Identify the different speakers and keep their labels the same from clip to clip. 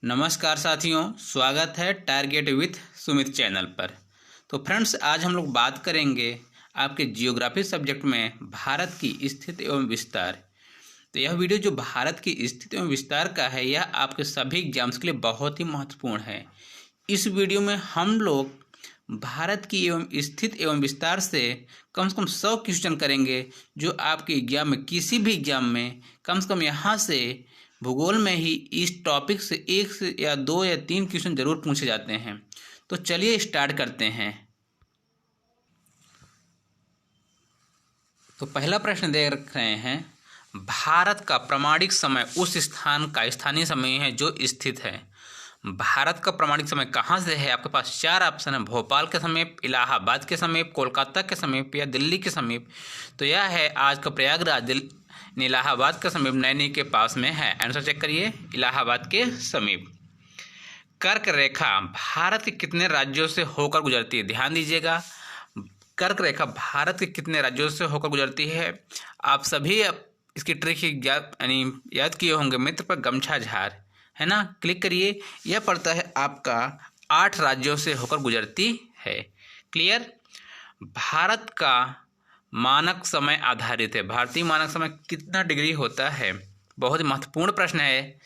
Speaker 1: नमस्कार साथियों, स्वागत है टारगेट विथ सुमित चैनल पर। तो फ्रेंड्स, आज हम लोग बात करेंगे आपके जियोग्राफी सब्जेक्ट में भारत की स्थिति एवं विस्तार। तो यह वीडियो जो भारत की स्थिति एवं विस्तार का है, यह आपके सभी एग्जाम्स के लिए बहुत ही महत्वपूर्ण है। इस वीडियो में हम लोग भारत की एवं स्थिति एवं विस्तार से कम 100 क्वेश्चन करेंगे, जो आपके एग्जाम में किसी भी एग्जाम में कम से कम यहाँ से भूगोल में ही इस टॉपिक से एक से या दो या तीन क्वेश्चन जरूर पूछे जाते हैं। तो चलिए स्टार्ट करते हैं। तो पहला प्रश्न दे रख रहे हैं, भारत का प्रामाणिक समय उस स्थान का स्थानीय समय है जो स्थित है। भारत का प्रामाणिक समय कहाँ से है? आपके पास चार ऑप्शन है: भोपाल के समीप, इलाहाबाद के समीप, कोलकाता के समीप या दिल्ली के समीप। तो यह है आज का प्रयागराज इलाहाबाद के समीप नैनी के पास में है। आंसर चेक करिए, इलाहाबाद के समीप। कर्क रेखा भारत के कितने राज्यों से होकर गुजरती है? ध्यान दीजिएगा, कर्क रेखा भारत के कितने राज्यों से होकर गुजरती है? आप सभी इसकी ट्रिक याद किए होंगे मित्र, पर गमछा झार है ना, क्लिक करिए। यह पड़ता है आपका 8 राज्यों से होकर गुजरती है। क्लियर। भारत का मानक समय आधारित है। भारतीय मानक समय कितना डिग्री होता है? बहुत ही महत्वपूर्ण प्रश्न है,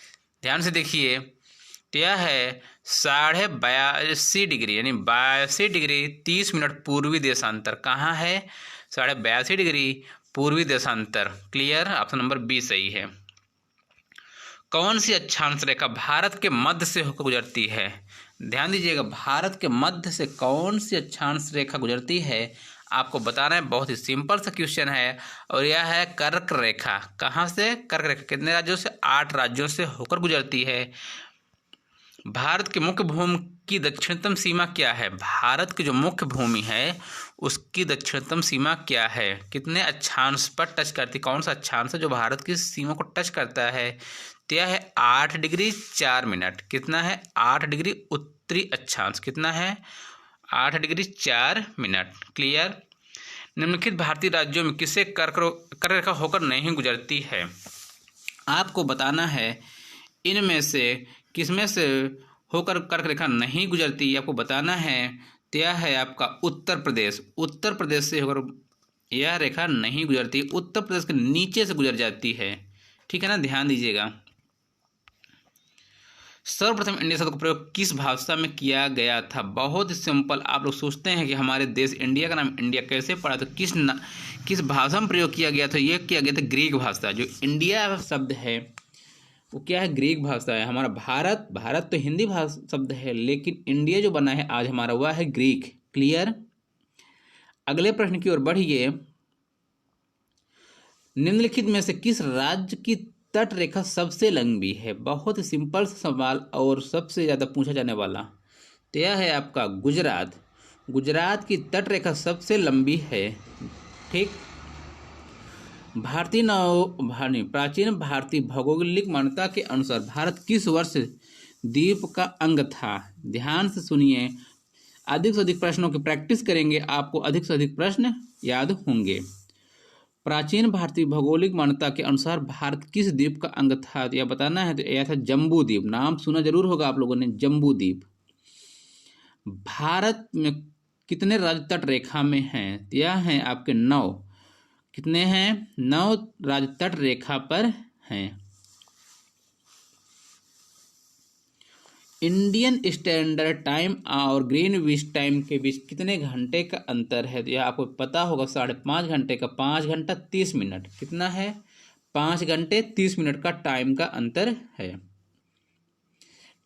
Speaker 1: ध्यान से देखिए। तो यह है 82.5 डिग्री, यानी 82 डिग्री 30 मिनट पूर्वी देशांतर। कहाँ है? 82.5 डिग्री पूर्वी देशांतर। क्लियर, ऑप्शन नंबर बी सही है। कौन सी अक्षांश रेखा भारत के मध्य से होकर गुजरती है? ध्यान दीजिएगा, भारत के मध्य से कौन सी अक्षांश रेखा गुजरती है आपको बताना है। बहुत ही सिंपल सा क्वेश्चन है, और यह है कर्क रेखा। कहाँ से? कर्क रेखा कितने राज्यों से? 8 राज्यों से होकर गुजरती है। भारत की मुख्य भूमि की दक्षिणतम सीमा क्या है? भारत की जो मुख्य भूमि है उसकी दक्षिणतम सीमा क्या है? कितने अक्षांश पर टच करती? कौन सा अक्षांश है जो भारत की सीमा को टच करता है? तो यह है 8 डिग्री 4 मिनट। कितना है? 8 डिग्री उत्तरी अक्षांश। कितना है? 8 डिग्री 4 मिनट। क्लियर। निम्नलिखित भारतीय राज्यों में किसे कर्क रेखा होकर नहीं गुजरती है? आपको बताना है इनमें से किसमें से होकर कर्क रेखा नहीं गुजरती, आपको बताना है। तो यह है आपका उत्तर प्रदेश। उत्तर प्रदेश से होकर यह रेखा नहीं गुजरती, उत्तर प्रदेश के नीचे से गुजर जाती है। ठीक है ना, ध्यान दीजिएगा। सर्वप्रथम इंडिया शब्द का प्रयोग किस भाषा में किया गया था? बहुत ही सिंपल। आप लोग सोचते हैं कि हमारे देश इंडिया का नाम इंडिया कैसे पड़ा, तो किस भाषा में प्रयोग किया गया था? यह किया गया था ग्रीक भाषा। जो इंडिया शब्द है वो क्या है? ग्रीक भाषा है। हमारा भारत तो हिंदी भाषा शब्द है, लेकिन इंडिया जो बना है आज हमारा वह है ग्रीक। क्लियर। अगले प्रश्न की ओर बढ़िए। निम्नलिखित में से किस राज्य की तट रेखा सबसे लंबी है? बहुत ही सिंपल सवाल और सबसे ज़्यादा पूछा जाने वाला। तो यह है आपका गुजरात। गुजरात की तट रेखा सबसे लंबी है। ठीक। प्राचीन भारतीय भौगोलिक मान्यता के अनुसार भारत किस वर्ष द्वीप का अंग था? ध्यान से सुनिए, अधिक से अधिक प्रश्नों की प्रैक्टिस करेंगे, आपको अधिक से अधिक प्रश्न याद होंगे। प्राचीन भारतीय भौगोलिक मान्यता के अनुसार भारत किस द्वीप का अंग था? यह बताना है। तो यह था जम्बू द्वीप। नाम सुना जरूर होगा आप लोगों ने, जम्बू द्वीप। भारत में कितने राज्य तट रेखा में हैं? यह हैं आपके 9। कितने हैं? 9 राज्य तट रेखा पर हैं। इंडियन स्टैंडर्ड टाइम और ग्रीनविच टाइम के बीच कितने घंटे का अंतर है? तो यह आपको पता होगा, 5.5 घंटे का। 5 घंटा 30 मिनट। कितना है? 5 घंटे 30 मिनट का टाइम का अंतर है।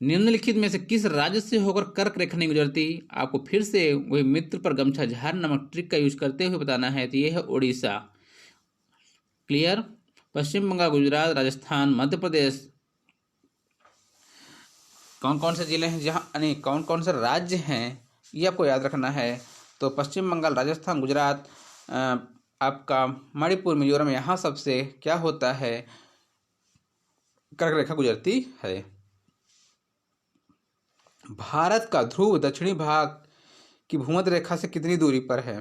Speaker 1: निम्नलिखित में से किस राज्य से होकर कर्क रेखा नहीं गुजरती? आपको फिर से वही मित्र पर गमछा झार नामक ट्रिक का यूज करते हुए बताना है। तो यह है उड़ीसा। क्लियर। पश्चिम बंगाल, गुजरात, राजस्थान, मध्य प्रदेश, कौन कौन से जिले हैं जहाँ कौन कौन से राज्य हैं ये आपको याद रखना है। तो पश्चिम बंगाल, राजस्थान, गुजरात, आपका मणिपुर, मिजोरम, यहाँ सबसे क्या होता है? कर्क रेखा गुजरती है। भारत का ध्रुव दक्षिणी भाग की भूमध्य रेखा से कितनी दूरी पर है?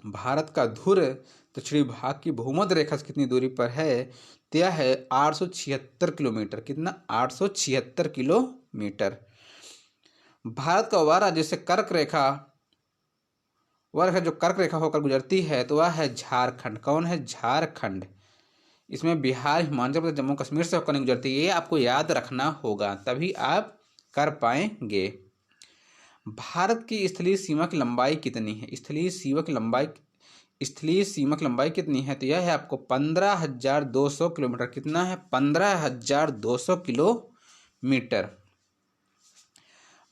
Speaker 1: भारत का ध्रुव
Speaker 2: दक्षिणी भाग की भूमध्य रेखा से कितनी दूरी पर है? तो यह है 876 किलोमीटर। कितना? 876 किलोमीटर। भारत का वह राज्य जिससे कर्क रेखा, वह रेखा जो कर्क रेखा होकर गुजरती है तो वह है झारखंड। कौन है? झारखंड। इसमें बिहार, हिमाचल प्रदेश, जम्मू कश्मीर से होकर नहीं गुजरती। ये आपको याद रखना होगा, तभी आप कर पाएंगे। भारत की स्थलीय सीमा की लंबाई कितनी है? स्थलीय सीमा की लंबाई कितनी है? तो यह है आपको 15,200 किलोमीटर। कितना है? 15,200 किलोमीटर।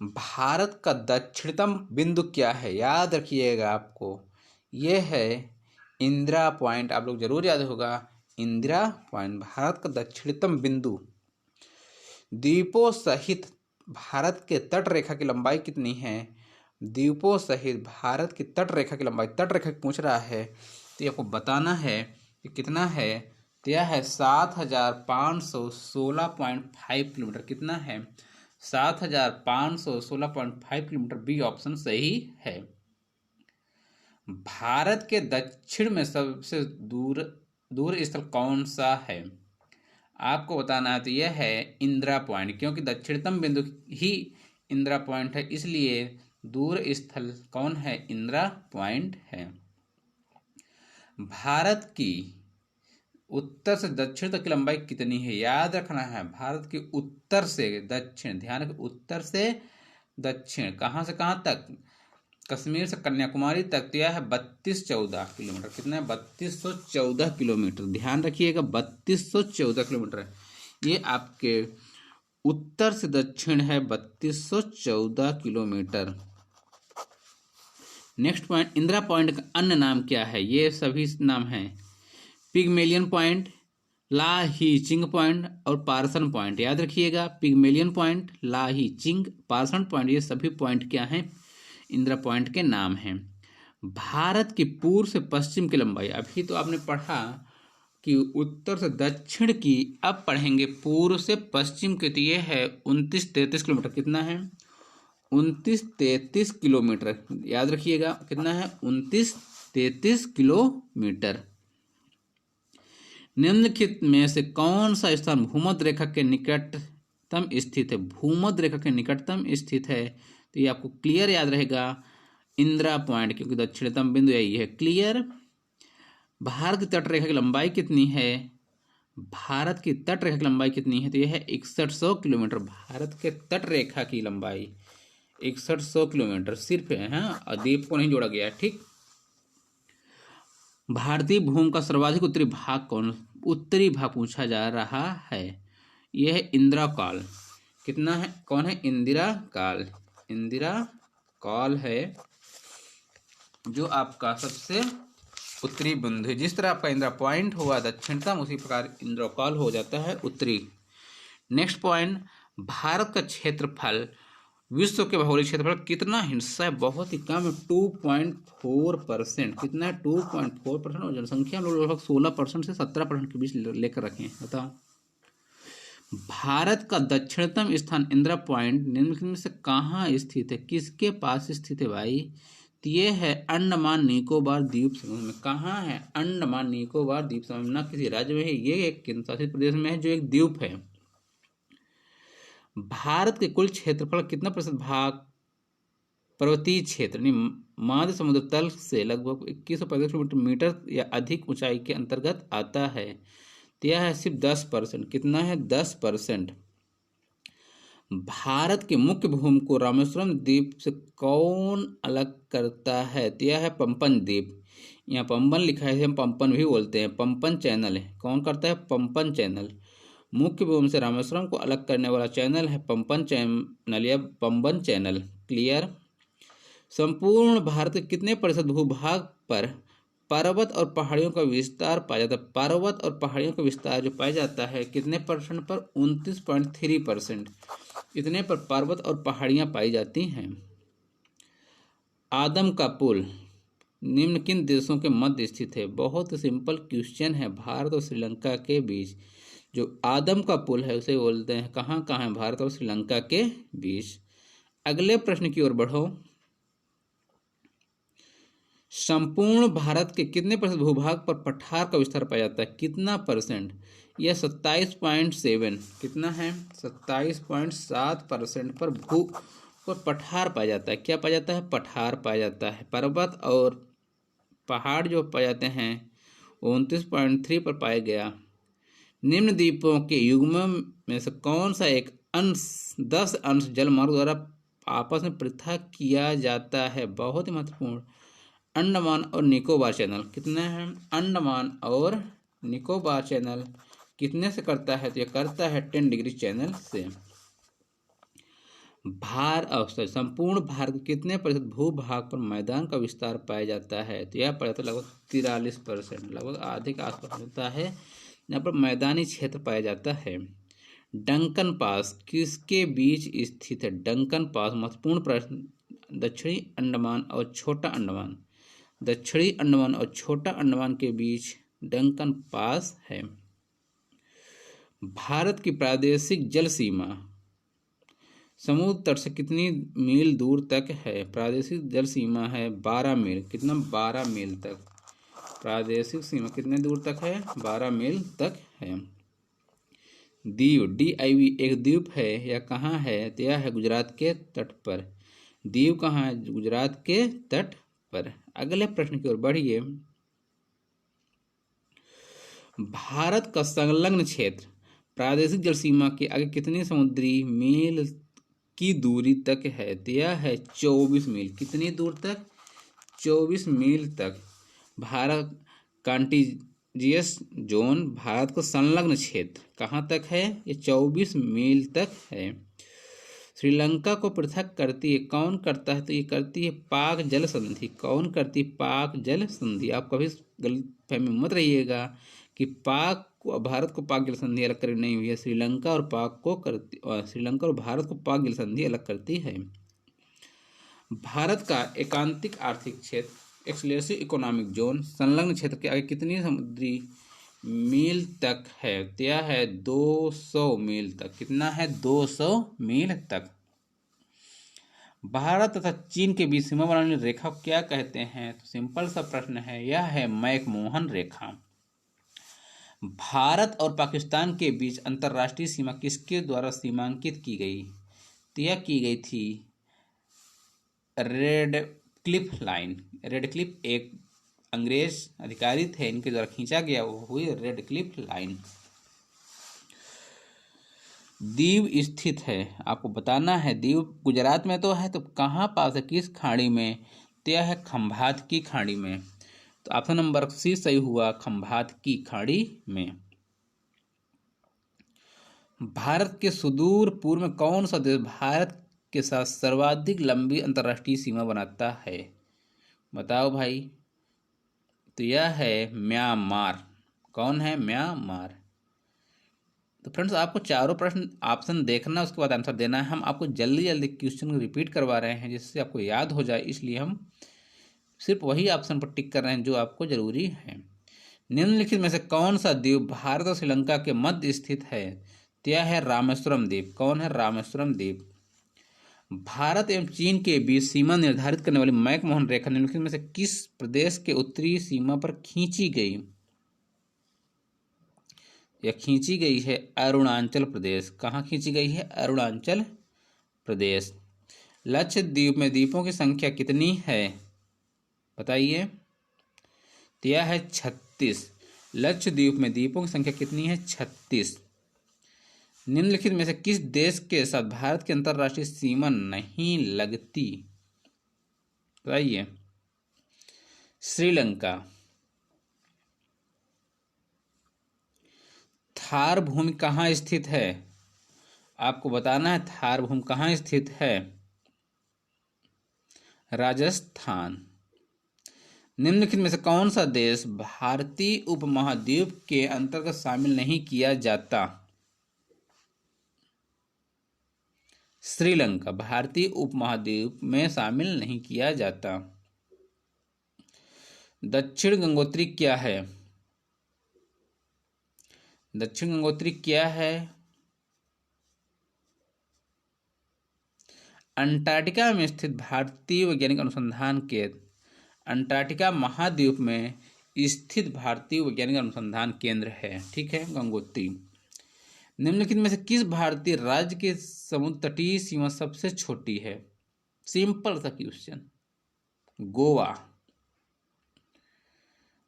Speaker 2: भारत का दक्षिणतम बिंदु क्या है? याद रखिएगा आपको, यह है इंदिरा पॉइंट। आप लोग जरूर याद होगा, इंदिरा पॉइंट भारत का दक्षिणतम बिंदु। द्वीपों सहित भारत के तट रेखा की लंबाई कितनी है? द्वीपों सहित भारत की तट रेखा की लंबाई, तट रेखा पूछ रहा है तो आपको बताना है कि कितना है। तो यह है 7,516.5 किलोमीटर। कितना है? 7,516.5 किलोमीटर। बी ऑप्शन सही है। भारत के दक्षिण में सबसे दूर स्थल कौन सा है? आपको बताना है। तो यह है इंदिरा पॉइंट, क्योंकि दक्षिणतम बिंदु ही इंदिरा पॉइंट है, इसलिए दूर स्थल कौन है? इंदिरा पॉइंट है। भारत की उत्तर से दक्षिण तक की लंबाई कितनी है? याद रखना है, भारत की उत्तर से दक्षिण, ध्यान रखें, उत्तर से दक्षिण, कहां से कहां तक? कश्मीर से कन्याकुमारी तक। तो यह है 3214 किलोमीटर। कितना है? 3214 किलोमीटर। ध्यान रखिएगा, 3214 किलोमीटर। ये आपके उत्तर से दक्षिण है 3214 kilometre. Next point, Indira point का अन्य नाम क्या है? ये सभी नाम हैं पिगमेलियन पॉइंट, लाहीचिंग पॉइंट और पार्सन पॉइंट। याद रखिएगा, पिगमेलियन पॉइंट, लाहीचिंग, पार्सन पॉइंट, ये सभी पॉइंट क्या हैं? इंदिरा पॉइंट के नाम हैं। भारत की पूर्व से पश्चिम की लंबाई, अभी तो आपने पढ़ा कि उत्तर से दक्षिण की, अब पढ़ेंगे पूर्व से पश्चिम के। तो ये है 2933 किलोमीटर। कितना है? 2933 किलोमीटर। याद रखिएगा, कितना है? 2933 किलोमीटर। निम्नलिखित में से कौन सा स्थान भूमध्य रेखा के निकटतम स्थित है? भूमध्य रेखा के निकटतम स्थित है, तो ये आपको क्लियर याद रहेगा, इंदिरा पॉइंट, क्योंकि दक्षिणतम बिंदु यही है। क्लियर। भारत की तट रेखा की लंबाई कितनी है? भारत की तट रेखा की लंबाई कितनी है? तो यह है 6100 किलोमीटर। भारत के तट रेखा की लंबाई 6100 किलोमीटर सिर्फ है। हाँ, द्वीप को नहीं जोड़ा गया है। ठीक। भारतीय भूमि का सर्वाधिक उत्तरी भाग कौन? उत्तरी भाग पूछा जा रहा है। यह है इंदिरा काल। कितना है? कौन है? इंदिरा काल। इंदिरा काल है जो आपका सबसे उत्तरी बिंदु है। जिस तरह आपका इंदिरा पॉइंट हुआ दक्षिणतम, उसी प्रकार इंदिरा काल हो जाता है उत्तरी। नेक्स्ट पॉइंट, भारत का क्षेत्रफल विश्व के भौगोलिक क्षेत्रफल कितना हिस्सा है? बहुत ही कम, 2.4%। कितना है? 2.4%। और जनसंख्या हम लोग लगभग 16% से 17% के बीच लेकर रखे हैं। बताओ, भारत का दक्षिणतम स्थान इंदिरा पॉइंट निम्नलिखित में से कहाँ स्थित है? किसके पास स्थित है भाई? तो ये है अंडमान निकोबार द्वीप समूह में। कहाँ है? अंडमान निकोबार द्वीप समूह, ना किसी राज्य में है, ये एक केंद्र शासित प्रदेश में है जो एक द्वीप है। भारत के कुल क्षेत्रफल कितना प्रतिशत भाग पर्वतीय क्षेत्र माध्य समुद्र तल से लगभग 2135 किलोमीटर या अधिक ऊंचाई के अंतर्गत आता है? तो यह है सिर्फ 10%। कितना है? 10%। भारत के मुख्य भूमि को रामेश्वरम द्वीप से कौन अलग करता है? तो यह है पंपन द्वीप। यहाँ पंपन लिखा है, हम पंपन भी बोलते हैं। पंपन चैनल है। कौन करता है? पंपन चैनल। मुख्य भूमि से रामेश्वरम को अलग करने वाला चैनल है पंपन चैनल या पंपन चैनल। क्लियर। संपूर्ण भारत के कितने प्रतिशत भूभाग पर पर्वत और पहाड़ियों का विस्तार पाया जाता है? पर्वत और पहाड़ियों का विस्तार जो पाया जाता है कितने परसेंट पर? 29.3%। इतने पर पर्वत और पहाड़ियां पाई जाती हैं। आदम का पुल निम्न किन देशों के मध्य स्थित है? बहुत सिंपल क्वेश्चन है। भारत और श्रीलंका के बीच जो आदम का पुल है उसे बोलते हैं, कहाँ कहाँ है? भारत और श्रीलंका के बीच। अगले प्रश्न की ओर बढ़ो। संपूर्ण भारत के कितने प्रतिशत भूभाग पर पठार का विस्तार पाया जाता है? कितना परसेंट? यह 27.7, कितना है? 27.7% पर पठार पाया जाता है। क्या पाया जाता है? पठार पाया जाता है। पर्वत और पहाड़ जो पाए जाते हैं 29.3 पर पाया गया। निम्न द्वीपों के युग्म में से कौन सा एक अंश 10 अंश जलमार्ग द्वारा आपस में पृथक किया जाता है? बहुत ही महत्वपूर्ण। अंडमान और निकोबार चैनल कितने हैं? अंडमान और निकोबार चैनल कितने से करता है? तो यह करता है 10 डिग्री चैनल से। संपूर्ण भारत के कितने प्रतिशत भूभाग पर मैदान का विस्तार पाया जाता है? तो यह पाया जाता है लगभग 43%, लगभग आधे के आसपास होता है यहाँ पर मैदानी क्षेत्र पाया जाता है। डंकन पास किसके बीच स्थित है? डंकन पास महत्वपूर्ण प्रश्न। दक्षिणी अंडमान और छोटा अंडमान, दक्षिणी अंडमान और छोटा अंडमान के बीच डंकन पास है। भारत की प्रादेशिक जल सीमा समुद्र तट से कितनी मील दूर तक है? प्रादेशिक जल सीमा है 12 मील। कितना? 12 मील तक। प्रादेशिक सीमा कितने दूर तक है? 12 मील तक है। दीव DIV एक द्वीप है या कहाँ है? तो यह है गुजरात के तट पर। दीव कहाँ है? गुजरात के तट पर। अगले प्रश्न की ओर बढ़िए। भारत का संलग्न क्षेत्र प्रादेशिक जल सीमा के आगे कितनी समुद्री मील की दूरी तक है? तो यह है 24 मील। कितनी दूर तक? 24 मील तक। भारत कॉन्टिजियस जोन भारत को संलग्न क्षेत्र कहाँ तक है? ये 24 मील तक है। श्रीलंका को पृथक करती है कौन करता है? तो ये करती है पाक जल संधि। कौन करती है? पाक जल संधि। आप कभी गलतफहमी मत रहिएगा कि पाक को भारत को पाक जल संधि अलग करनी नहीं हुई है। श्रीलंका और पाक को करती, श्रीलंका और भारत को पाक जल संधि अलग करती है। भारत का एकांतिक आर्थिक क्षेत्र एक्सक्लूसिव इकोनॉमिक जोन संलग्न क्षेत्र के आगे कितनी समुद्री मील तक है? यह है 200 मील तक। कितना है? 200 मील तक। भारत तथा चीन के बीच सीमा बनाने वाली रेखा को क्या कहते हैं? तो सिंपल सा प्रश्न है, यह है मैकमोहन रेखा। भारत और पाकिस्तान के बीच अंतर्राष्ट्रीय सीमा किसके द्वारा सीमांकित की गई? तो यह की गई थी red Cliff line. Red Cliff एक अंग्रेज अधिकारी थे, इनके द्वारा खींचा गया वो हुई रेड क्लिफ लाइन। दीव स्थित है, आपको बताना है। दीव गुजरात में तो है, तो कहाँ पास है? किस खाड़ी में? तो यह है खंभात की खाड़ी में। तो ऑप्शन नंबर C सही हुआ, खंभात की खाड़ी में। भारत के सुदूर पूर्व में कौन सा देश भारत के साथ सर्वाधिक लंबी अंतर्राष्ट्रीय सीमा बनाता है? बताओ भाई। तो यह है म्यांमार। कौन है? म्यांमार। तो फ्रेंड्स, आपको चारों प्रश्न ऑप्शन देखना, उसके बाद आंसर देना है। हम आपको जल्दी जल्दी क्वेश्चन को रिपीट करवा रहे हैं जिससे आपको याद हो जाए, इसलिए हम सिर्फ वही ऑप्शन पर टिक कर रहे हैं जो आपको जरूरी है। निम्नलिखित में से कौन सा द्वीप भारत और श्रीलंका के मध्य स्थित है? तो यह है रामेश्वरम द्वीप। कौन है? रामेश्वरम द्वीप। भारत एवं चीन के बीच सीमा निर्धारित करने वाली मैकमोहन रेखा निम्नलिखित में से किस प्रदेश के उत्तरी सीमा पर खींची गई? यह खींची गई है अरुणाचल प्रदेश। कहाँ खींची गई है? अरुणाचल प्रदेश। लक्षद्वीप में द्वीपों की संख्या कितनी है? बताइए। तो यह है 36। लक्षद्वीप में द्वीपों की संख्या कितनी है? 36। निम्नलिखित में से किस देश के साथ भारत की अंतर्राष्ट्रीय सीमा नहीं लगती? बताइए। श्रीलंका। थार भूमि कहाँ स्थित है? आपको बताना है थार भूमि कहाँ स्थित है? राजस्थान। निम्नलिखित में से कौन सा देश भारतीय उपमहाद्वीप के अंतर्गत शामिल नहीं किया जाता? श्रीलंका भारतीय उपमहाद्वीप में शामिल नहीं किया जाता। दक्षिण गंगोत्री क्या है? दक्षिण गंगोत्री क्या है? अंटार्कटिका में स्थित भारतीय वैज्ञानिक अनुसंधान केंद्र अंटार्कटिका महाद्वीप में स्थित भारतीय वैज्ञानिक अनुसंधान केंद्र है। ठीक है, गंगोत्री। निम्नलिखित में से किस भारतीय राज्य की समुद्र तटीय सीमा सबसे छोटी है? सिंपल सा क्वेश्चन, गोवा।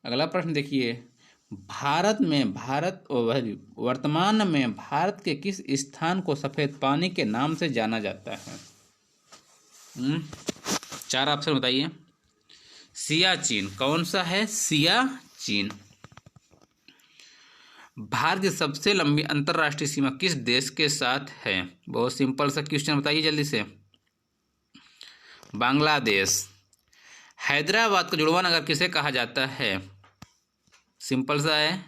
Speaker 2: अगला प्रश्न देखिए, वर्तमान में भारत के किस स्थान को सफेद पानी के नाम से जाना जाता है? 4 ऑप्शन बताइए। सियाचिन, कौन सा है? सियाचिन। भारत की सबसे लंबी अंतर्राष्ट्रीय सीमा किस देश के साथ है? बहुत सिंपल सा क्वेश्चन, बताइए जल्दी से। बांग्लादेश। हैदराबाद का जुड़वा नगर किसे कहा जाता है? सिंपल सा है,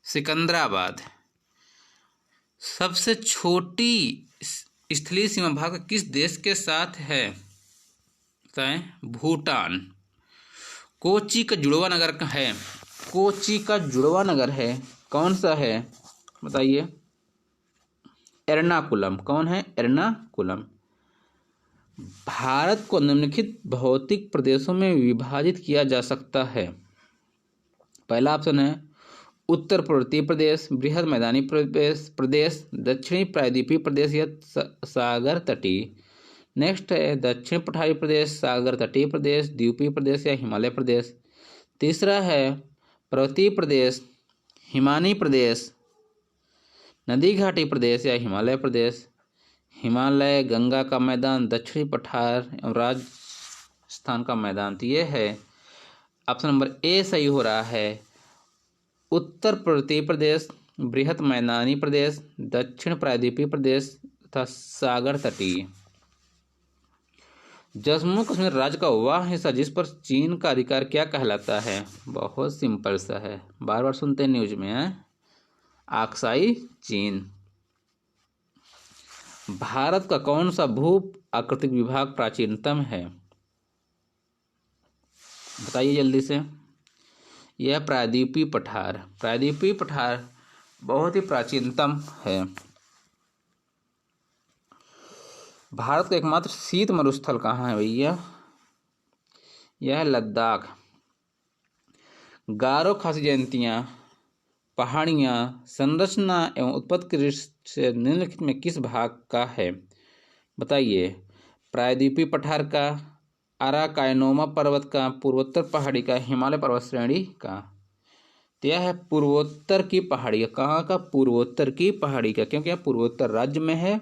Speaker 2: सिकंदराबाद। सबसे छोटी स्थलीय सीमा भारत किस देश के साथ है? बताएं। भूटान। कोची का जुड़वा नगर है, कोची का जुड़वा नगर है, कौन सा है? बताइए। एर्नाकुलम। कौन है? एर्नाकुलम। भारत को निम्नलिखित भौतिक प्रदेशों में विभाजित किया जा सकता है। पहला ऑप्शन है उत्तर पर्वतीय प्रदेश, बृहद मैदानी प्रदेश, दक्षिणी प्रायद्वीपीय प्रदेश या सागर तटीय। नेक्स्ट है दक्षिण पठारी प्रदेश, सागर तटीय प्रदेश, द्वीपीय प्रदेश या हिमालय प्रदेश। तीसरा है पर्वतीय प्रदेश, हिमानी प्रदेश, नदी घाटी प्रदेश या हिमालय प्रदेश। हिमालय, गंगा का मैदान, दक्षिणी पठार और राजस्थान का मैदान। तो ये है ऑप्शन नंबर ए सही हो रहा है। उत्तर पर्वतीय प्रदेश, बृहद मैदानी प्रदेश, दक्षिण प्रायद्वीपीय प्रदेश तथा सागर तटीय। जम्मू कश्मीर राज्य का वह हिस्सा जिस पर चीन का अधिकार क्या कहलाता है? बहुत सिंपल सा है, बार बार सुनते हैं न्यूज में, है आक्साई चीन। भारत का कौन सा भू आकृतिक विभाग प्राचीनतम है? बताइए जल्दी से। यह प्रायद्वीपीय पठार, प्रायद्वीपीय पठार बहुत ही प्राचीनतम है। भारत का एकमात्र शीत मरुस्थल कहाँ है भैया? यह है लद्दाख। गारो खासी जयंतियाँ, पहाड़ियाँ, संरचना एवं उत्पत्ति की दृष्टि से निम्नलिखित में किस भाग का है? बताइए। प्रायद्वीपीय पठार का, अराकायनोमा पर्वत का, पूर्वोत्तर पहाड़ी का, हिमालय पर्वत श्रेणी का। तो यह है पूर्वोत्तर की पहाड़ी। कहाँ का? पूर्वोत्तर की पहाड़ी का, क्योंकि यह पूर्वोत्तर राज्य में है।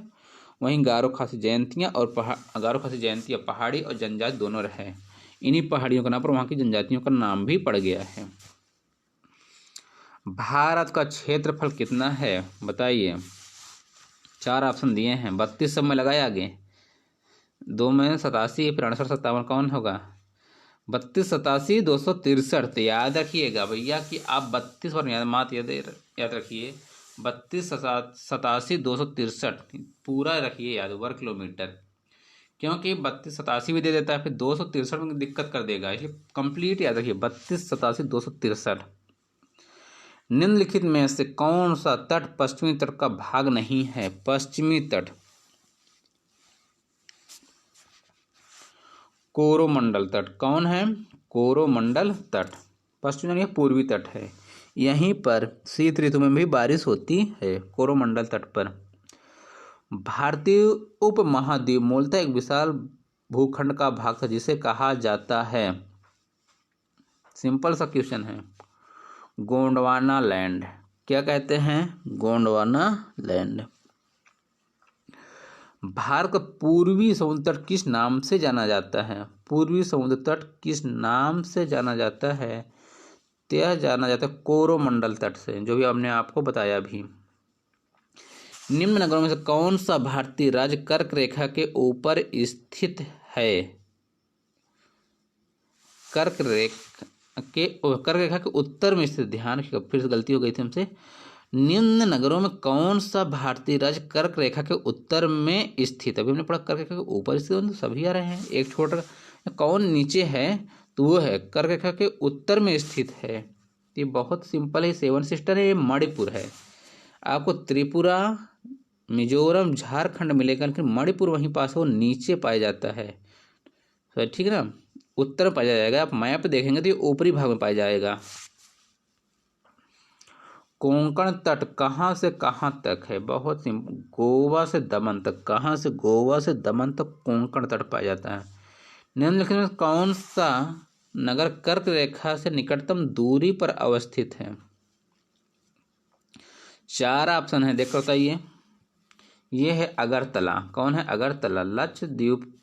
Speaker 2: वहीं गारो खासी जयंतियाँ और गारो खासी जयंतियाँ पहाड़ी और जनजाति दोनों रहे। इन्हीं पहाड़ियों के नाम पर वहाँ की जनजातियों का नाम भी पड़ गया है। भारत का क्षेत्रफल कितना है? बताइए। 4 ऑप्शन दिए हैं, 32 सब में लगाए आगे। 2 में 87, फिर 68, 57 कौन होगा? 32, 87, 263। तो याद रखिएगा भैया कि आप 32 पर याद रखिए। 32, 87, 263 पूरा रखिए याद, वर्ग किलोमीटर। क्योंकि 32, 87 भी दे देता है, फिर 263 में दिक्कत कर देगा, इसलिए कंप्लीट याद रखिए 32, 87, 263। निम्नलिखित में से कौन सा तट पश्चिमी तट का भाग नहीं है? पश्चिमी तट। कोरोमंडल तट। कौन है? कोरोमंडल तट। पश्चिम यानी पूर्वी तट है, यहीं पर शीत ऋतु में भी बारिश होती है, कोरोमंडल तट पर। भारतीय उपमहाद्वीप मूलतः एक विशाल भूखंड का भाग था जिसे कहा जाता है। सिंपल सा क्वेश्चन है, गोंडवाना लैंड। क्या कहते हैं? गोंडवाना लैंड। भारत का पूर्वी समुद्र तट किस नाम से जाना जाता है? पूर्वी समुद्र तट किस नाम से जाना जाता है? यह जाना जाता है कोरोमंडल तट से, जो भी हमने आपको बताया अभी। निम्न नगरों में से कौन सा भारतीय राज्य कर्क रेखा के ऊपर स्थित है? कर्क रेखा के उत्तर में स्थित। ध्यान रखिएगा, फिर से गलती हो गई थी हमसे। निम्न नगरों में कौन सा भारतीय राज्य कर्क रेखा के उत्तर में स्थित? अभी हमने पढ़ा कर्क रेखा के ऊपर स्थित, तो सभी आ रहे हैं। एक छोटा कौन नीचे है? तो वो है कर्क रेखा के उत्तर में स्थित है। ये बहुत सिंपल है, 7 सिस्टर है, ये मणिपुर है। आपको त्रिपुरा, मिजोरम, झारखंड मिलेगा, लेकिन मणिपुर वहीं पास है, वो नीचे पाया जाता है। तो ठीक है ना, उत्तर में पाया जाएगा। आप मैप देखेंगे तो ये ऊपरी भाग में पाया जाएगा। कोंकण तट कहाँ से कहाँ तक है? बहुत सिंपल, गोवा से दमन तक। कहाँ से? गोवा से दमन तक कोंकण तट पाया जाता है। निम्नलिखित में कौन सा नगर कर्क रेखा से निकटतम दूरी पर अवस्थित है? 4 ऑप्शन है, देखो बताइए। ये है अगरतला। कौन है? अगरतला। लक्षद्वीप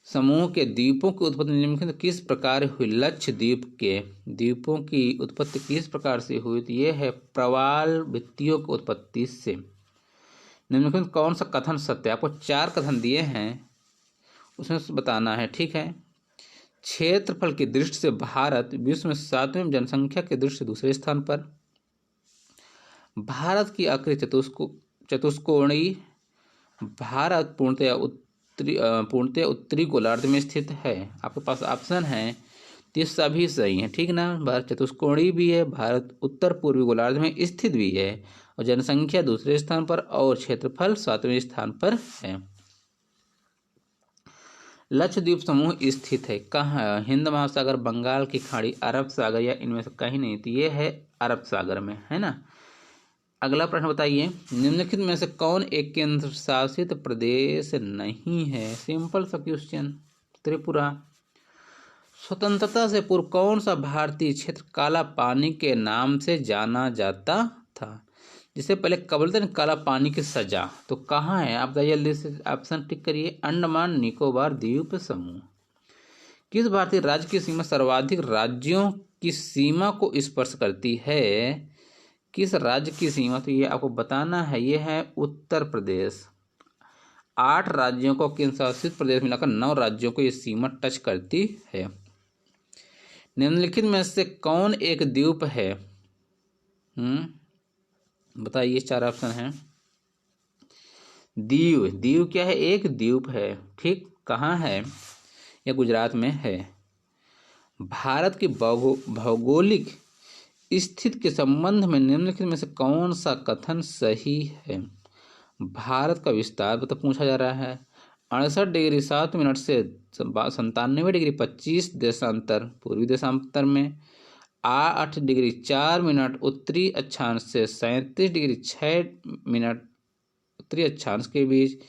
Speaker 2: समूह के द्वीपों की उत्पत्ति निम्नलिखित किस प्रकार हुई? लक्षद्वीप के द्वीपों की उत्पत्ति किस प्रकार से हुई? तो ये है प्रवाल भित्तियों की उत्पत्ति से। निम्नलिखित कौन सा कथन सत्य है? आपको 4 कथन दिए हैं, उसमें से बताना है, ठीक है। क्षेत्रफल की दृष्टि से भारत विश्व में 7वें जनसंख्या की दृष्टि से दूसरे स्थान पर। भारत की आकृति चतुष्कोणीय। भारत पूर्णतया उत्तरी गोलार्ध में स्थित है। आपके पास ऑप्शन है, तो ये सभी सही हैं, ठीक ना। भारत चतुष्कोणीय भी है, भारत उत्तर पूर्वी गोलार्ध में स्थित भी है, और जनसंख्या दूसरे स्थान पर और क्षेत्रफल 7वें स्थान पर है। लक्षद्वीप समूह स्थित है कहाँ? हिंद महासागर, बंगाल की खाड़ी, अरब सागर, या इनमें से कहीं नहीं। तो ये है अरब सागर में, है ना। अगला प्रश्न बताइए, निम्नलिखित में से कौन एक केंद्र शासित प्रदेश नहीं है? सिंपल सा क्वेश्चन। त्रिपुरा। स्वतंत्रता से पूर्व कौन सा भारतीय क्षेत्र काला पानी के नाम से जाना जाता था? जिससे पहले कबल काला पानी की सजा, तो कहाँ है? आप जल्दी से ऑप्शन टिक करिए। अंडमान निकोबार द्वीप समूह। किस भारतीय राज्य की सीमा सर्वाधिक राज्यों की सीमा को स्पर्श करती है? किस राज्य की सीमा? तो ये आपको बताना है। ये है उत्तर प्रदेश। 8 राज्यों को केंद्र शासित प्रदेश मिलाकर 9 राज्यों को ये सीमा टच करती है। निम्नलिखित में से कौन एक द्वीप है? बताइए, 4 ऑप्शन हैं। दीव। दीव क्या है? एक द्वीप है, ठीक। कहाँ है? यह गुजरात में है। भारत की भौगोलिक स्थिति के संबंध में निम्नलिखित में से कौन सा कथन सही है? भारत का विस्तार तो पूछा जा रहा है। 68 डिग्री 7 मिनट से 97 डिग्री 25 देशांतर पूर्वी देशांतर में, 8 डिग्री 4 मिनट उत्तरी अक्षांश से 37 डिग्री 6 मिनट उत्तरी अक्षांश के बीच,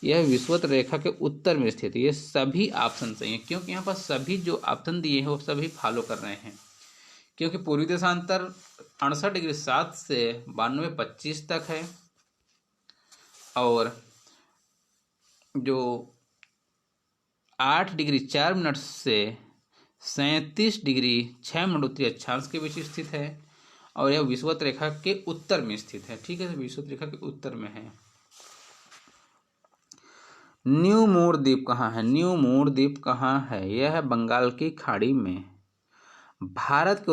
Speaker 2: यह विषुवत रेखा के उत्तर में स्थित है। ये सभी ऑप्शन सही हैं, क्योंकि यहाँ पर सभी जो ऑप्शन दिए हैं वो सभी फॉलो कर रहे हैं। क्योंकि पूर्वी देशांतर 68 डिग्री 7 से 92-25 तक है, और जो 8 डिग्री 4 मिनट से 37 डिग्री 6 मिनट उत्तरी अक्षांश के बीच स्थित है, और यह विषुवत रेखा के उत्तर में स्थित है, ठीक है। विषुवत रेखा के उत्तर में है। न्यू मूर द्वीप कहाँ है? न्यू मूर द्वीप कहाँ है? यह है बंगाल की खाड़ी में। भारत के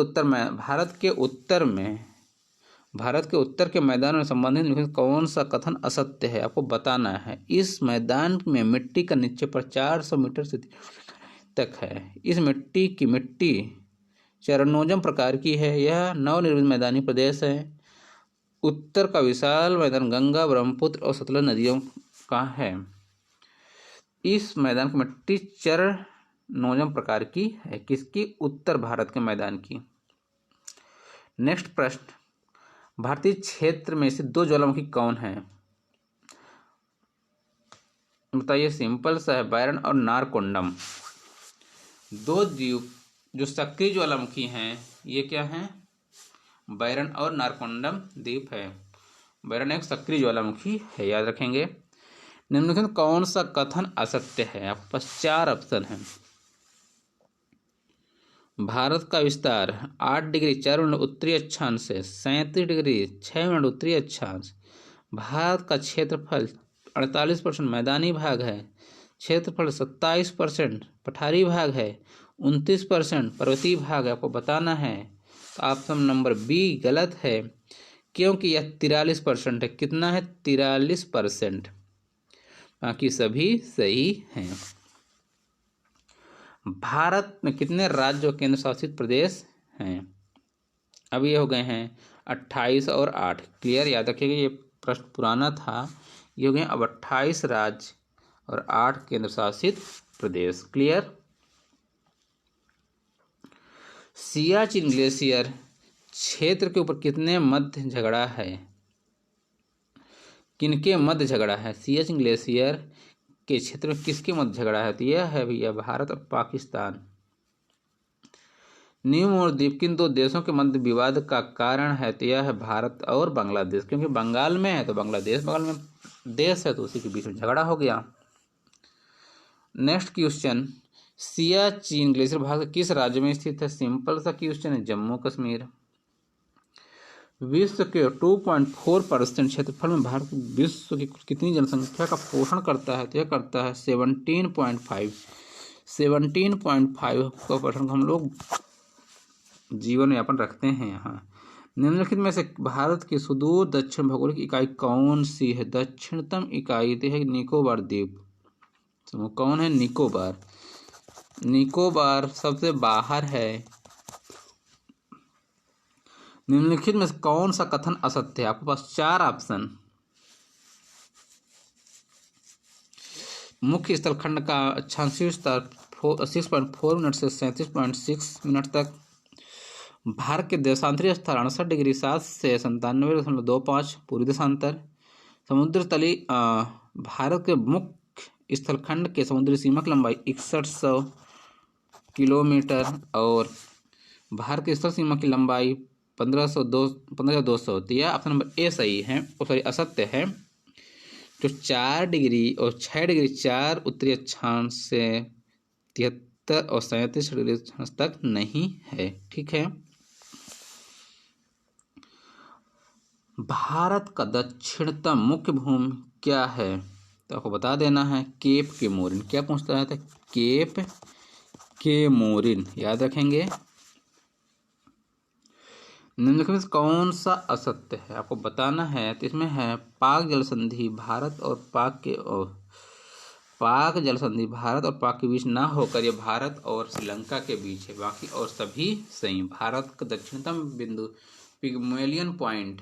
Speaker 2: उत्तर के मैदान में संबंधित कौन सा कथन असत्य है? आपको बताना है। इस मैदान में मिट्टी का नीचे पर 400 मीटर से तक है। इस मिट्टी की चरणोजम प्रकार की है। यह नवनिर्मित मैदानी प्रदेश है। उत्तर का विशाल मैदान गंगा, ब्रह्मपुत्र और सतलज नदियों का है। इस मैदान की मिट्टी चरणोजम प्रकार की है। किसकी? उत्तर भारत के मैदान की। नेक्स्ट प्रश्न, भारतीय क्षेत्र में से 2 ज्वालामुखी कौन है? बताइए, सिंपल सा है, बैरन और नारकोंडम। 2 द्वीप जो सक्रिय ज्वालामुखी हैं, ये क्या हैं? बैरन और नारकोंडम द्वीप है। बैरन एक सक्रिय ज्वालामुखी है, याद रखेंगे। निम्नलिखित कौन सा कथन असत्य है? आपके पास 4 ऑप्शन हैं। भारत का विस्तार 8 डिग्री 4 मिनट उत्तरी अक्षांश से 37 डिग्री 6 मिनट उत्तरी अक्षांश। भारत का क्षेत्रफल 48% मैदानी भाग है। क्षेत्रफल 27% पठारी भाग है। 29% पर्वतीय भाग है। आपको बताना है, तो ऑप्शन नंबर बी गलत है, क्योंकि यह 43% है। कितना है? 43%। बाकी सभी सही हैं। भारत में कितने राज्य और केंद्र शासित प्रदेश हैं? अब ये हो गए हैं 28 और 8। क्लियर, याद रखिएगा, ये प्रश्न पुराना था। ये हो गए अब 28 राज्य और 8 केंद्र शासित प्रदेश। क्लियर। सियाचिन ग्लेशियर क्षेत्र के ऊपर कितने मध्य झगड़ा है? किनके मध्य झगड़ा है? सियाचिन ग्लेशियर के क्षेत्र में किसके मध्य झगड़ा है? तो यह है भैया भारत और पाकिस्तान। न्यू और द्वीप किन दो देशों के मध्य विवाद का कारण है? तो यह है भारत और बांग्लादेश, क्योंकि बंगाल में है तो बांग्लादेश बगल में देश है तो उसी के बीच में झगड़ा हो गया। Next question, Siachen glacier Bharat के किस राज्य में स्थित है? सिंपल सा क्वेश्चन है, जम्मू कश्मीर। विश्व के 2.4% क्षेत्रफल में भारत विश्व की कितनी जनसंख्या का पोषण करता है? तो यह करता है 17.5 का पोषण हम लोग जीवन यापन रखते हैं यहाँ। निम्नलिखित में से भारत की सुदूर दक्षिण भौगोलिक इकाई कौन सी है? दक्षिणतम इकाई तो है निकोबार द्वीप समूह। कौन है? निकोबार। निकोबार सबसे बाहर है। निम्नलिखित में से कौन सा कथन असत्य है? आपके पास 4 ऑप्शन। मुख्य स्थलखंड का अक्षांशीय विस्तार 6.4 मिनट से 37.6 मिनट तक। भारत के देशांतरी स्थान 68 डिग्री 7 से 97.25 पूर्वी देशांतर। समुद्र तली भारत के मुख्य स्थलखंड के समुद्री सीमा की लंबाई 6100 किलोमीटर और भारत की स्थल सीमा की लंबाई 15,200। तो यह ऑप्शन नंबर ए सही है, सॉरी असत्य है। जो 4 डिग्री और 6 डिग्री 4 उत्तरी अक्षांश से 73 और 37 डिग्री अक्षांश तक नहीं है। ठीक है। भारत का दक्षिणतम मुख्य भूमि क्या है? तो आपको बता देना है केप केमोरिन। क्या पूछता है? केप केमोरिन याद रखेंगे। निम्नलिखित में कौन सा असत्य है? आपको बताना है। तो इसमें है पाक जल संधि भारत और पाक के बीच ना होकर यह भारत और श्रीलंका के बीच है। बाकी और सभी सही। भारत का दक्षिणतम बिंदु पिग्मेलियन पॉइंट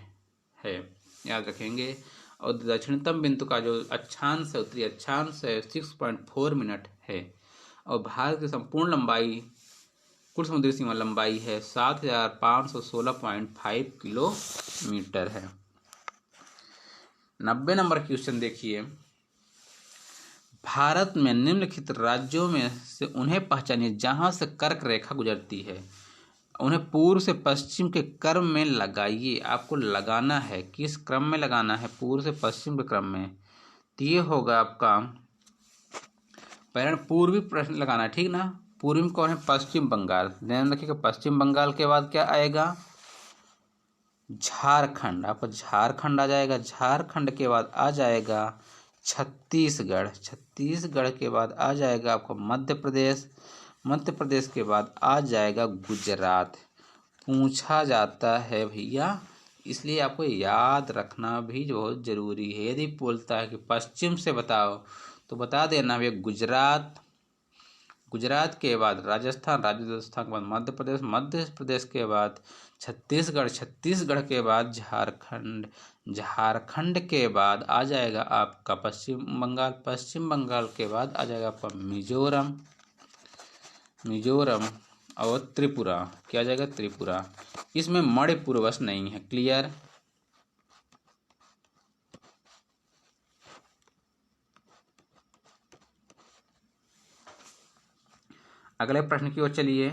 Speaker 2: है, याद रखेंगे। और दक्षिणतम बिंदु का जो अक्षांश है, उत्तरी अक्षांश है 6.4 मिनट है। और भारत की संपूर्ण लंबाई, कुल समुद्री सीमा लंबाई है 7516.5 किलोमीटर है। 90 नंबर क्वेश्चन देखिए, भारत में निम्नलिखित राज्यों में से उन्हें पहचानिए जहां से कर्क रेखा गुजरती है। उन्हें पूर्व से पश्चिम के क्रम में लगाइए। आपको लगाना है, किस क्रम में लगाना है? पूर्व से पश्चिम के क्रम में। तो ये होगा आपका पहले पूर्वी प्रश्न लगाना है, ठीक ना। पूर्वी में कौन है? पश्चिम बंगाल। ध्यान रखिएगा, पश्चिम बंगाल के बाद क्या आएगा? झारखंड। आपका झारखंड आ जाएगा। झारखंड के बाद आ जाएगा छत्तीसगढ़। छत्तीसगढ़ के बाद आ जाएगा आपका मध्य प्रदेश। मध्य प्रदेश के बाद आ जाएगा गुजरात। पूछा जाता है भैया, इसलिए आपको याद रखना भी बहुत जरूरी है। यदि बोलता है कि पश्चिम से बताओ तो बता देना भैया गुजरात। गुजरात के बाद राजस्थान, राजस्थान के बाद मध्य प्रदेश, मध्य प्रदेश के बाद छत्तीसगढ़, छत्तीसगढ़ के बाद झारखंड, झारखंड के बाद आ जाएगा आपका पश्चिम बंगाल, पश्चिम बंगाल के बाद आ जाएगा आपका मिजोरम, मिजोरम और त्रिपुरा। क्या आ जाएगा? त्रिपुरा। इसमें मणिपुर बस नहीं है। क्लियर। अगले प्रश्न की ओर चलिए।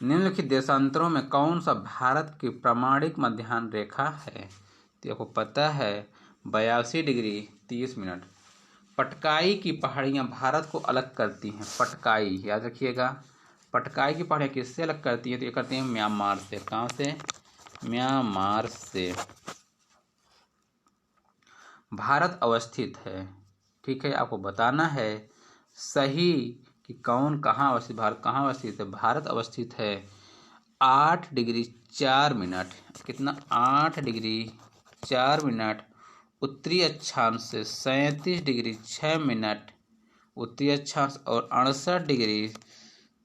Speaker 2: निम्नलिखित देशांतरों में कौन सा भारत की प्रामाणिक मध्याह्न रेखा है? तो आपको पता है 82 डिग्री 30 मिनट। पटकाई की पहाड़ियाँ भारत को अलग करती हैं। पटकाई याद रखिएगा। पटकाई की पहाड़ियाँ किससे अलग करती हैं? तो ये करती हैं म्यांमार से। कहाँ से? म्यांमार से भारत अवस्थित है। ठीक है, आपको बताना है सही कि कौन कहाँ अवस्थित, भारत कहाँ अवस्थित है। भारत अवस्थित है 8 डिग्री 4 मिनट। कितना? 8 डिग्री 4 मिनट उत्तरी अक्षांश से 37 डिग्री 6 मिनट उत्तरी अक्षांश और 68 डिग्री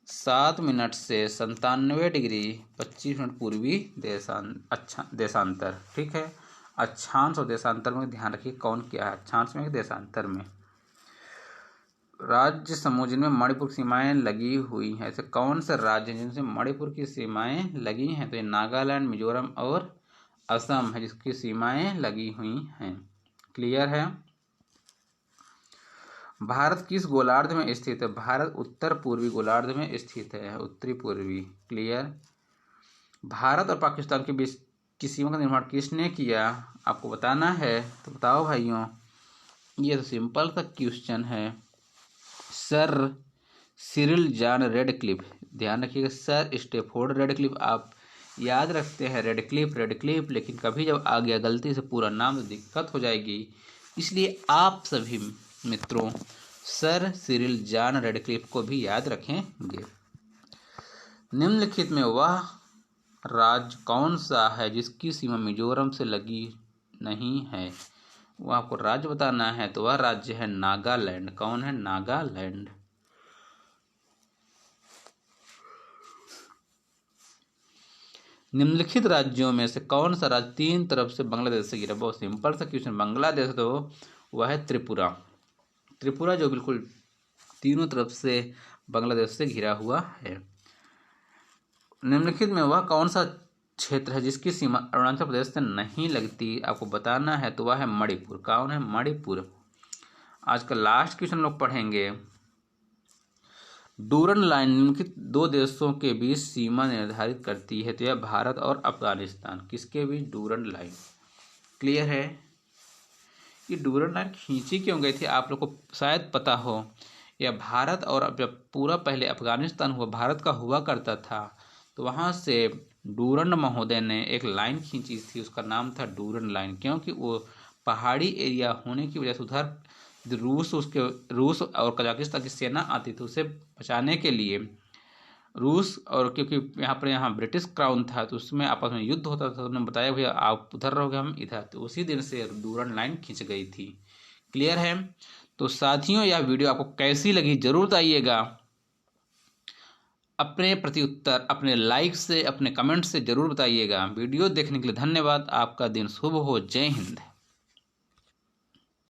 Speaker 2: 7 मिनट से 97 डिग्री 25 मिनट पूर्वी देशांतर। ठीक है, अक्षांश और देशांतर में ध्यान रखिए कौन क्या है, अक्षांश में देशांतर में। राज्य समूह जिनमें मणिपुर की सीमाएं लगी हुई हैं, ऐसे कौन से राज्य हैं जिनसे मणिपुर की सीमाएं लगी हैं? तो ये नागालैंड, मिजोरम और असम है जिसकी सीमाएं लगी हुई हैं। क्लियर है। भारत किस गोलार्ध में स्थित है? भारत उत्तर पूर्वी गोलार्ध में स्थित है, उत्तरी पूर्वी। क्लियर। भारत और पाकिस्तान के बीच की सीमा का निर्माण किसने किया? आपको बताना है, तो बताओ भाइयों। ये तो सिंपल सा क्वेश्चन है, सर सिरिल जॉन रेडक्लिफ। ध्यान रखिएगा, सर स्टैफोर्ड रेडक्लिफ। आप याद रखते हैं रेडक्लिफ, लेकिन कभी जब आ गया गलती से पूरा नाम तो दिक्कत हो जाएगी। इसलिए आप सभी मित्रों सर सिरिल जॉन रेडक्लिफ को भी याद रखेंगे। निम्नलिखित में वह राज्य कौन सा है जिसकी सीमा मिजोरम से लगी नहीं है? वह आपको राज्य बताना है, तो वह राज्य है नागालैंड। कौन है? नागालैंड। निम्नलिखित राज्यों में से कौन सा राज्य तीन तरफ से बांग्लादेश से घिरा? बहुत सिंपल सा क्वेश्चन। बांग्लादेश तो वह है त्रिपुरा जो बिल्कुल तीनों तरफ से बांग्लादेश से घिरा हुआ है। निम्नलिखित में वह कौन सा क्षेत्र है जिसकी सीमा अरुणाचल प्रदेश से नहीं लगती? आपको बताना है, तो वह है मणिपुर। कौन है? मणिपुर। आज का लास्ट क्वेश्चन लोग पढ़ेंगे। डूरन लाइन निम्नलिखित दो देशों के बीच सीमा निर्धारित करती है, तो यह भारत और अफगानिस्तान। किसके बीच? Durand line. क्लियर है। ये डूरन लाइन खींची क्यों गई थी आप लोग को शायद पता हो। यह भारत और जब पूरा पहले अफगानिस्तान हुआ भारत का हुआ करता था, तो वहाँ से डूरन महोदय ने एक लाइन खींची थी, उसका नाम था डूरन लाइन। क्योंकि वो पहाड़ी एरिया होने की वजह से उधर रूस और कजाकिस्तान की सेना आती थी, उसे बचाने के लिए रूस और क्योंकि यहाँ ब्रिटिश क्राउन था, तो उसमें आपस में युद्ध होता था। उन्होंने बताया भैया आप उधर रहोगे, हम इधर। तो उसी दिन से डूरन लाइन खींच गई थी। क्लियर है। तो साथियों यह वीडियो आपको कैसी लगी जरूर बताइएगा। अपने प्रत्युत्तर अपने लाइक से, अपने कमेंट से जरूर बताइएगा। वीडियो देखने के लिए धन्यवाद। आपका दिन शुभ हो। जय हिंद।